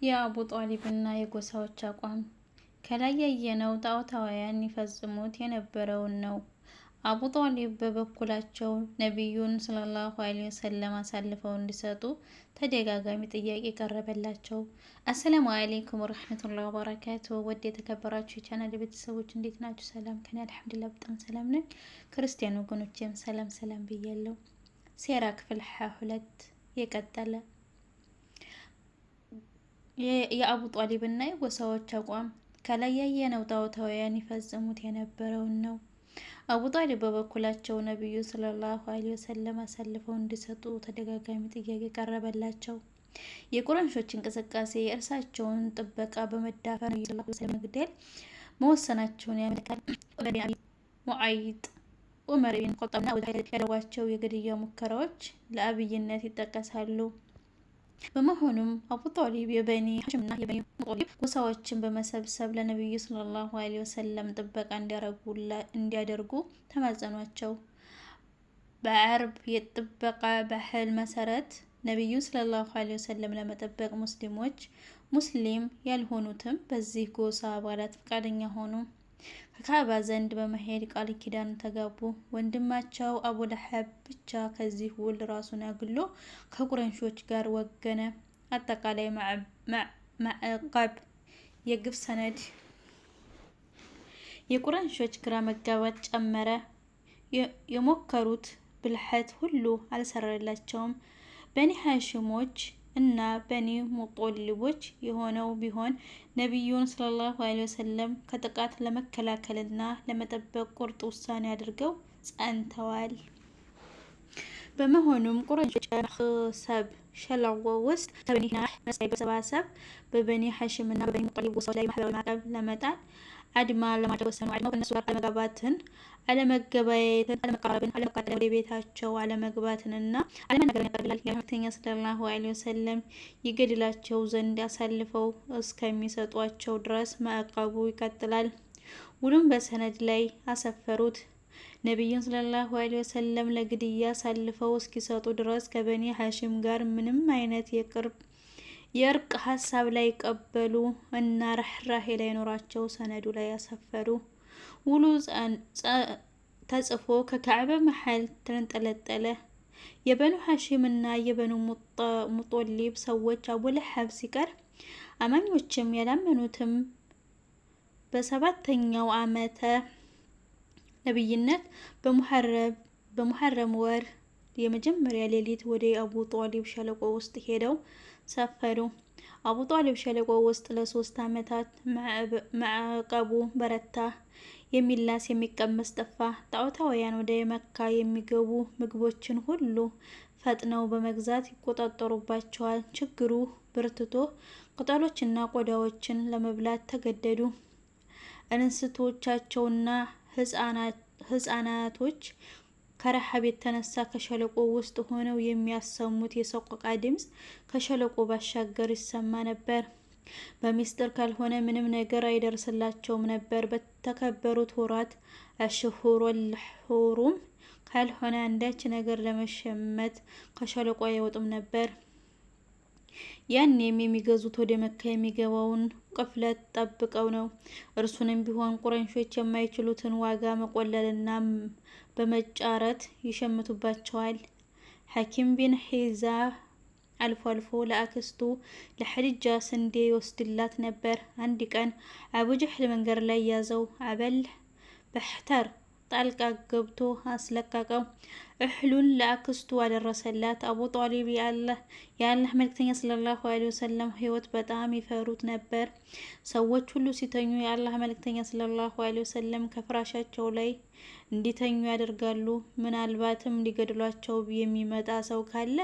የአቡ ጧሊብና የጎሳዎች አቋም ከላይ ያየነው ጣዖታውያን ይፈጽሙት የነበረውን ነው። አቡ ጧሊብ በበኩላቸው ነቢዩን ሰለላሁ ዐለይሂ ወሰለም አሳልፈው እንዲሰጡ ተደጋጋሚ ጥያቄ ቀረበላቸው። አሰላሙ አለይኩም ወራህመቱላሂ ወበረካቱ። ወደ የተከበራችሁ የቻናል ቤተሰቦች እንዴት ናችሁ? ሰላም ከኔ አልሐምዱሊላህ በጣም ሰላም ነኝ። ክርስቲያን ወገኖቼም ሰላም ሰላም ብያለሁ። ሴራ ክፍል 22 የቀጠለ የአቡ ጧሊብ እና የጎሳዎች አቋም ከላይ ያየነው ጣዖታውያን ይፈጽሙት የነበረውን ነው። አቡ ጧሊብ በበኩላቸው ነቢዩ ሰለላሁ ዐለይሂ ወሰለም አሳልፈው እንዲሰጡ ተደጋጋሚ ጥያቄ ቀረበላቸው። የቁረይሾች እንቅስቃሴ የእርሳቸውን ጥበቃ በመዳፈር ነቢዩ ሰለላሁ ዐለይሂ ወሰለም መግደል መወሰናቸውን ያመለክታል። ሙዓይጥ ዑመር ቢን ኸጣብና ያደረጓቸው የግድያ ሙከራዎች ለአብይነት ይጠቀሳሉ። በመሆኑም አቡ ጧሊብ የበኒ ሐሽምና የበኒ ሙጦሊብ ጎሳዎችን በመሰብሰብ ለነቢዩ ሰለላሁ ዐለይሂ ወሰለም ጥበቃ እንዲያደርጉ ተማጸኗቸው። በአረብ የጥበቃ ባህል መሰረት ነቢዩ ሰለላሁ ዐለይሂ ወሰለም ለመጠበቅ ሙስሊም ያልሆኑትም በዚህ ጎሳ አባላት ፈቃደኛ ሆኑ። ከካዕባ ዘንድ በመሄድ ቃል ኪዳን ተጋቡ። ወንድማቸው አቡ ለሀብ ብቻ ከዚህ ውል ራሱን አግሎ ከቁረይሾች ጋር ወገነ። አጠቃላይ ማዕቀብ የግፍ ሰነድ የቁረይሾች ግራ መጋባት ጨመረ። የሞከሩት ብልሃት ሁሉ አልሰራላቸውም። በኒ ሐሽሞች እና በኒ ሙጦሊቦች የሆነው ቢሆን ነቢዩን ሰለላሁ ዐለይሂ ወሰለም ከጥቃት ለመከላከልና ለመጠበቅ ቁርጥ ውሳኔ አድርገው ጸንተዋል። በመሆኑም ቁረይሾች በመክሰብ ሸለቆ ውስጥ ከበኒ ናህ መሳይ በመሰባሰብ በበኒ ሐሽም እና በበኒ ሙጦሊብ ጎሳዎች ላይ ማህበራዊ ማዕቀብ ለመጣል አድማ ለማድረግ ወሰኑ። አድማው ከእነሱ ጋር አለመጋባትን፣ አለመገበያየትን፣ አለመቀራረብን፣ አለመቃጠል፣ ወደ ቤታቸው አለመግባትንና አለመናገርን ያጠቃልላል። መልእክተኛ ሰለላሁ ዐለይሂ ወሰለም ይገድላቸው ዘንድ አሳልፈው እስከሚሰጧቸው ድረስ ማዕቀቡ ይቀጥላል። ውሉን በሰነድ ላይ አሰፈሩት። ነቢዩን ሰለላሁ ዐለይሂ ወሰለም ለግድያ አሳልፈው እስኪሰጡ ድረስ ከበኒ ሐሽም ጋር ምንም አይነት የእርቅ ሀሳብ ላይ ቀበሉ እና ርህራሄ ላይ ኖራቸው ሰነዱ ላይ ያሰፈሩ። ውሉ ተጽፎ ከካዕባ መሃል ተንጠለጠለ። የበኑ ሐሽም እና የበኑ ሙጦሊብ ሰዎች አቡ ለሀብ ሲቀር አማኞችም ያላመኑትም በሰባተኛው ዓመተ ነብይነት በሙሐረም ወር የመጀመሪያ ሌሊት ወደ አቡ ጧሊብ ሸለቆ ውስጥ ሄደው ሰፈሩ። አቡ ጧሊብ ሸለቆ ውስጥ ለ3 ዓመታት ማዕቀቡ በረታ። የሚላስ የሚቀመስ ጠፋ። ጣዖታውያን ወደ መካ የሚገቡ ምግቦችን ሁሉ ፈጥነው በመግዛት ይቆጣጠሩባቸዋል። ችግሩ በርትቶ ቅጠሎችና ቆዳዎችን ለመብላት ተገደዱ። እንስቶቻቸውና ህፃናቶች ከረሃብ የተነሳ ከሸለቆ ውስጥ ሆነው የሚያሰሙት የሰቆቃ ድምፅ ከሸለቆ ባሻገር ይሰማ ነበር። በሚስጥር ካልሆነ ምንም ነገር አይደርስላቸውም ነበር። በተከበሩት ወራት አሽሁሩል ሁሩም ካልሆነ አንዳች ነገር ለመሸመት ከሸለቆ አይወጡም ነበር። ያኔም የሚገዙት ወደ መካ የሚገባውን ቅፍለት ጠብቀው ነው። እርሱንም ቢሆን ቁረይሾች የማይችሉትን ዋጋ መቆለልና በመጫረት ይሸምቱባቸዋል። ሐኪም ቢን ሒዛም አልፎ አልፎ ለአክስቱ ለኸዲጃ ስንዴ ይወስድላት ነበር። አንድ ቀን አቡ ጀህል መንገድ ላይ ያዘው። አበል በህተር ጣልቃ ገብቶ አስለቀቀው። እህሉን ለአክስቱ አደረሰላት። አቡ ጧሊብ የአላህ መልእክተኛ ሰለላሁ ዐለይሂ ወሰለም ህይወት በጣም ይፈሩት ነበር። ሰዎች ሁሉ ሲተኙ የአላህ መልእክተኛ ሰለላሁ ዐለይሂ ወሰለም ከፍራሻቸው ላይ እንዲተኙ ያደርጋሉ። ምናልባትም ሊገድሏቸው የሚመጣ ሰው ካለ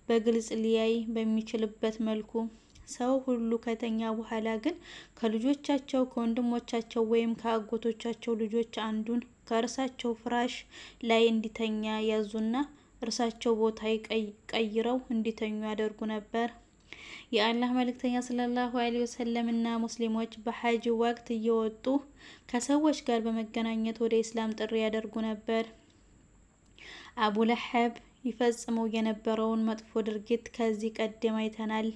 በግልጽ ሊያይ በሚችልበት መልኩ። ሰው ሁሉ ከተኛ በኋላ ግን ከልጆቻቸው ከወንድሞቻቸው ወይም ከአጎቶቻቸው ልጆች አንዱን ከእርሳቸው ፍራሽ ላይ እንዲተኛ ያዙና እርሳቸው ቦታ ቀይረው እንዲተኙ ያደርጉ ነበር። የአላህ መልእክተኛ ሰለላሁ ዐለይሂ ወሰለም እና ሙስሊሞች በሐጅ ወቅት እየወጡ ከሰዎች ጋር በመገናኘት ወደ ኢስላም ጥሪ ያደርጉ ነበር። አቡ ለሀብ ይፈጽመው የነበረውን መጥፎ ድርጊት ከዚህ ቀደም አይተናል።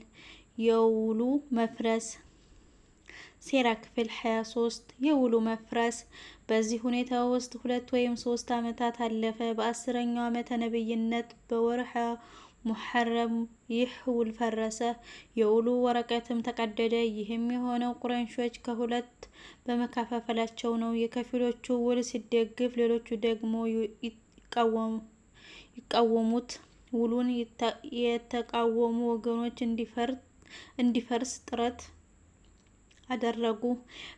የውሉ መፍረስ ሴራ ክፍል 23 የውሉ መፍረስ። በዚህ ሁኔታ ውስጥ 2 ወይም 3 ዓመታት አለፈ። በ10ኛው ዓመተ ነብይነት በወርሃ ሙሐረም ይህ ውል ፈረሰ። የውሉ ወረቀትም ተቀደደ። ይህም የሆነው ቁረይሾች ከሁለት በመከፋፈላቸው ነው። የከፊሎቹ ውል ሲደግፍ፣ ሌሎቹ ደግሞ ይቃወሙት። ውሉን የተቃወሙ ወገኖች እንዲፈርስ ጥረት አደረጉ።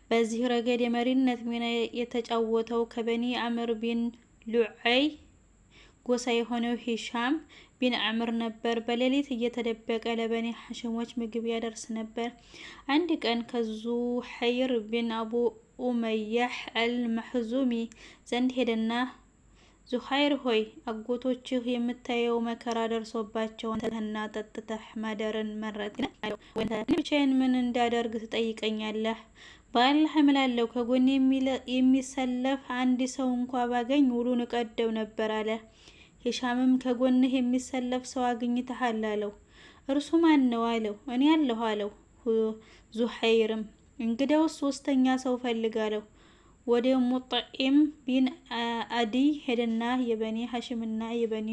በዚህ ረገድ የመሪነት ሚና የተጫወተው ከበኒ አምር ቢን ሉዓይ ጎሳ የሆነው ሂሻም ቢን አምር ነበር። በሌሊት እየተደበቀ ለበኒ ሐሽሞች ምግብ ያደርስ ነበር። አንድ ቀን ከዙሐይር ቢን አቡ ኡመያህ አልመሕዙሚ ዘንድ ሄደና ዙሐይር ሆይ አጎቶችህ የምታየው መከራ ደርሶባቸው አንተና ጠጥተህ ማደርን መረጥን አለው። ወንተ እኔ ብቻዬን ምን እንዳደርግ ትጠይቀኛለህ? በአላህ እምላለሁ ከጎን የሚሰለፍ አንድ ሰው እንኳ ባገኝ ውሉን እቀደው ነበር አለ። ሂሻምም ከጎንህ የሚሰለፍ ሰው አግኝተሃል አለው። እርሱ ማን ነው አለው። እኔ አለሁ አለው። ዙሐይርም እንግዲያውስ ሶስተኛ ሰው ፈልግ አለው። ወደ ሙጥዒም ቢን አዲይ ሄደና የበኒ ሐሽምና የበኒ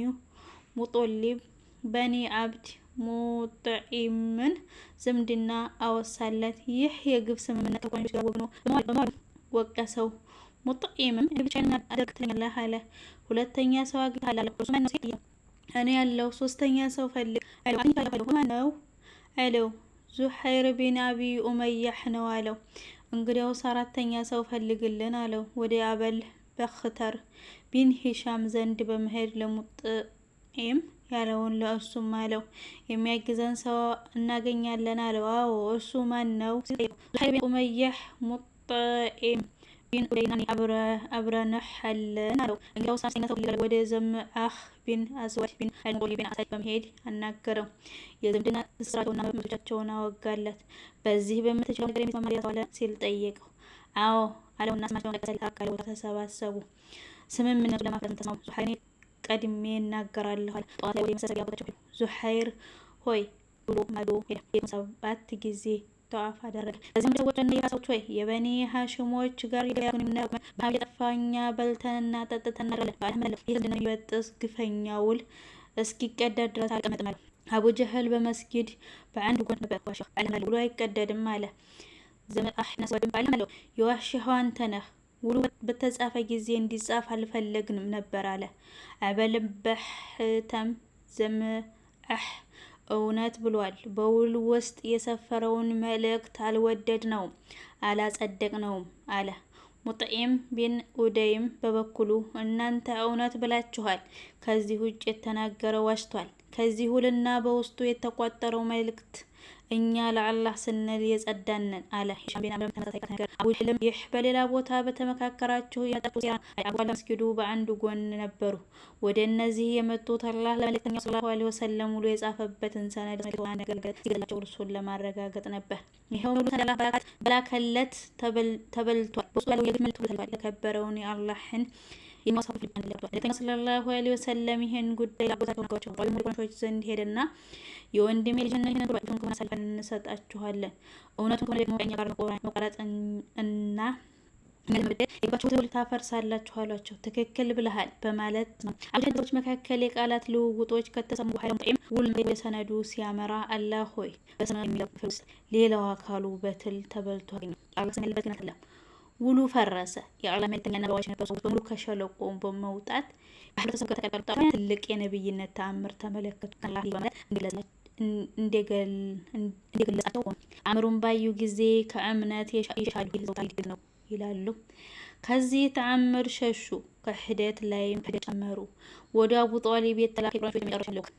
ሙጦሊብ በኒ አብድ ሙጥዒምን ዝምድና አወሳለት። ይህ የግፍ ስምምነት ከቁረይሾች ጋር ወግኖ በመዋሉ ወቀሰው። ሙጥዒምም እኔ ብቻዬን አደርግ ትለኛለህ አለ። ሁለተኛ ሰው አግኝተሃል አለው። እርሱ ማን ነው ሲል እኔ ያለው ሶስተኛ ሰው ፈልግ አለው። ማን ነው አለው። ዙሐይር ቢን አቢ ኡመያህ ነው አለው። እንግዲያውስ አራተኛ ሰው ፈልግልን አለው። ወደ አበል በክተር ቢን ሂሻም ዘንድ በመሄድ ለሙጥዒም ያለውን ለእሱም አለው። የሚያግዘን ሰው እናገኛለን አለው። አዎ እርሱ ማን ነው? ዙሐይር ቢን ኡመያህ ሙጥዒም ቢን ኡደይና አብረንህ አለን አለው። እንግዲያውስ አምስተኛ ሰው ፈልግ ወደ ዘምዓህ ቢን አስወድ ቢን አልሙጦሊብ ቢን አሳድ በመሄድ አናገረው። የዝምድና ትስስራቸውና መብቶቻቸውን አወጋለት። በዚህ በምትችለው ነገር የሚስማማ ሌላ ሰው አለ ሲል ጠየቀው። አዎ አለውና ስማቸውን ጠቀሰ። አካል ቦታ ተሰባሰቡ። ስምምነቱ ለማፍረስ ተስማሙ። ዙሐይር ቀድሜ እናገራለሁ አለ። ጠዋት ላይ ወደ መሰብሰቢያ ቦታቸው ሄዱ። ዙሐይር ሆይ ብሎ ማዶ ሄደ። 7 ጊዜ ተዋፍ አደረገ። ከዚያም ደወለና የራሶች ሆይ የበኒ ሐሽሞች ጋር የገበያውን የምናውቅ በሀብ የጠፋኛ በልተንና ጠጥተን እናድራለን። በአላህ መለለው ይህ ዝምድና የሚበጥስ ግፈኛ ውል እስኪቀደድ ድረስ አልቀመጥም አለ። አቡ ጀህል በመስጊድ በአንድ ጎን ነበር። ዋሻ በአላህ መለለው ውሉ አይቀደድም አለ። ዘመአህ ነስወድም በአላህ መለለው የዋሸኸው አንተ ነህ። ውሉ በተጻፈ ጊዜ እንዲጻፍ አልፈለግንም ነበር አለ። አበልበህተም ዘመአህ እውነት ብሏል። በውል ውስጥ የሰፈረውን መልእክት አልወደድነውም፣ አላጸደቅነውም አለ። ሙጥዒም ቢን ኡደይም በበኩሉ እናንተ እውነት ብላችኋል፣ ከዚህ ውጭ የተናገረው ዋሽቷል። ከዚህ ውልና በውስጡ የተቋጠረው መልእክት እኛ ለአላህ ስንል የጸዳነን አለ። ሂሻም ቢን አምር ተመሳሳይ ነገር። አቡ ጀህልም ይህ በሌላ ቦታ በተመካከራችሁ የመጣችሁ ሴራ አቡ መስጊዱ በአንድ ጎን ነበሩ። ወደ እነዚህ የመጡት አላህ ለመልእክተኛው ሰለላሁ ዐለይሂ ወሰለም ውሎ የጻፈበትን ሰነድ ሲገላቸው እርሱን ለማረጋገጥ ነበር። ይሄው ሁሉ ሰነድ አላህ በላከለት ተበልቷል። በውስጡ ያለው የግፍ መልእክት ተበልቷል። የተከበረውን የአላህን የሚያሳፍር ልብ አንለቷል። መልእክተኛው ሰለላሁ ዐለይሂ ወሰለም ይሄን ጉዳይ ላጎታቸው ነገሯቸው። ቁረይሾች ዘንድ ሄደና የወንድሜ ልጅና ይሄን ጉዳዩን ከሆነ አሳልፈን እንሰጣችኋለን፣ እውነቱን ከሆነ ደግሞ ከእኛ ጋር መቆራረጥ እና የባቸው ትውልድ ታፈርሳላችሁ አሏቸው። ትክክል ብለሃል በማለት ነው። አብዛኞቹ መካከል የቃላት ልውውጦች ከተሰሙ በኋላ ሙጥዒም ውል ወደ ሰነዱ ሲያመራ አላህ ሆይ በሰነዱ የሚለው ክፍል ውስጥ ሌላው አካሉ በትል ተበልቶ አገኘ። አላህ ስም ያለበት ግን አይደለም። ውሉ ፈረሰ። የአላህ መልእክተኛና በዋሽ የነበሩ ሰዎች በሙሉ ከሸለቆ በመውጣት በህብረተሰቡ ከተቀበሉት ትልቅ የነብይነት ተአምር ተመለከቱ። አላህ በማለት እንደገለጻቸው ሆነ። አምሩን ባዩ ጊዜ ከእምነት የሻዱ ይዘውታል ነው ይላሉ። ከዚህ ተአምር ሸሹ። ከህደት ላይም ክህደት ጨመሩ። ወደ አቡ ጧሊብ የተላከ ቁረይሾች የመጨረሻ ልኡክ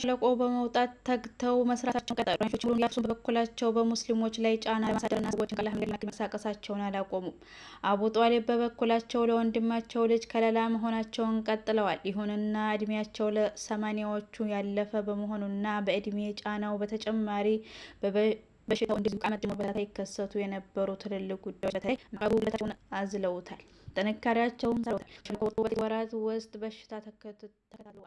ሸለቆ በመውጣት ተግተው መስራታቸውን ቀጠሉ። ቁረይሾች ሁሉም ያፍሱን በበኩላቸው በሙስሊሞች ላይ ጫና ለማሳደርና ሰዎችን ከአላህ መንገድ ለማራቅ መንቀሳቀሳቸውን አላቆሙም። አቡ ጧሊብ በበኩላቸው ለወንድማቸው ልጅ ከለላ መሆናቸውን ቀጥለዋል። ይሁንና እድሜያቸው ለ80ዎቹ ያለፈ በመሆኑና በእድሜ ጫናው በተጨማሪ በሽታው እንደዚሁ ቃመት ደግሞ በተከታታይ ይከሰቱ የነበሩ ትልልቅ ጉዳዮች በተለይ መቃብለታቸውን አዝለውታል። ጥንካሬያቸውን ሰሩታል። ሸለቆ ወራት ውስጥ በሽታ ተከታትሎ